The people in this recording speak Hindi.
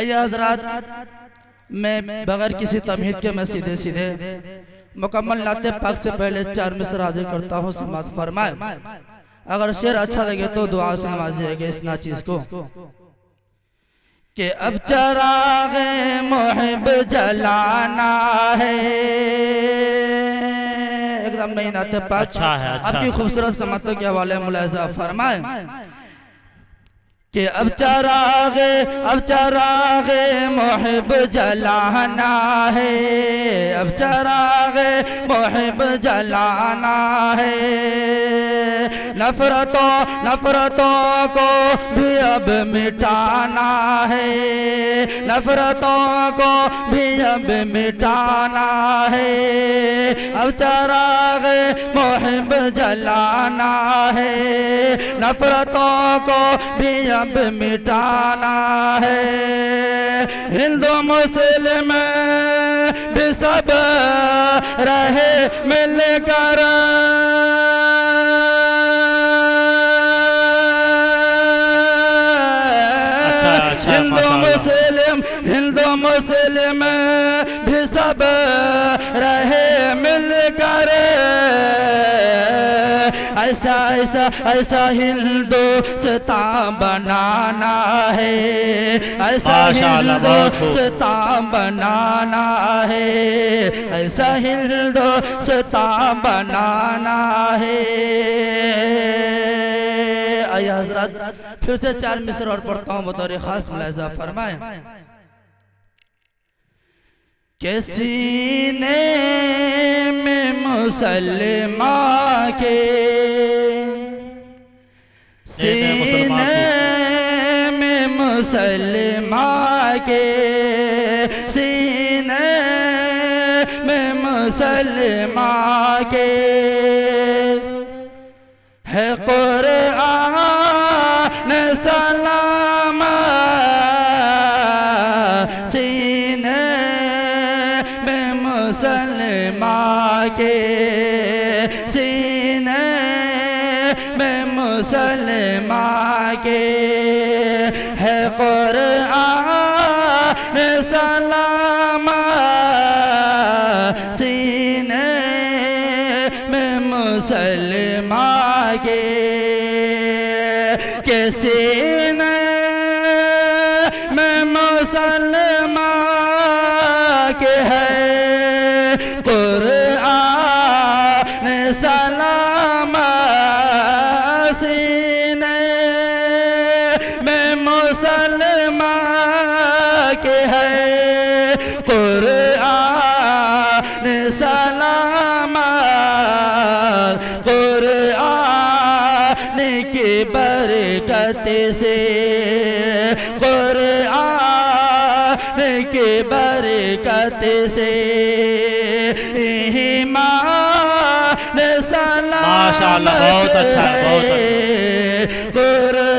आइए हजरात, मैं बगैर किसी तमहीद के मैं सीधे सीधे मुकम्मल नाते पाक से पहले 4 मिसरा हाजिर करता हूँ। समात फरमाए। अगर शेर अच्छा लगे तो दुआ से नवाजिएगा इस नाचीज को कि अब चराग़े मुहिब जलाना है। एकदम नहीं नाते पाक अच्छा है, अच्छा आपकी खूबसूरत समातों के हवाले मुलाहिज़ा फरमाए कि अब चराग़े मुहिब जलाना है, अब चराग़े मुहिब जलाना है। नफरतों को भी अब मिटाना है, नफरतों को भी अब मिटाना है। अब चराग़े मुहिब जलाना है, नफरतों को भी अब मिटाना है। हिंदू मुस्लिम भी सब रहे मिलकर, हिंदू मुस्लिम भी सब रहे मिलकर। ऐसा हिंदुस्तान बनाना है, ऐसा हिंदुस्तान बनाना है, ऐसा हिंदुस्तान बनाना है। आइए हजरत फिर से 4 मिसरा और पढ़ता हूँ बतौर खास मुलाहिज़ा फरमाए कि सीने में मुसलमान के, सीने में मुसलमान के, सीने में मुसलमान के है कुरान सलाम। सीने में मुसलमान के, सीने में मुसलमान के है कुरान सलाम। सीने में मुसलमान के सीने में मुसलमान के है कुरान सलाम। सीने में मुसलमान के है कुरान सलाम। कुरान की बरकत से, कुरान की बरकत से ईमान सलामत माशाअल्लाह, बहुत अच्छा, बहुत अच्छा।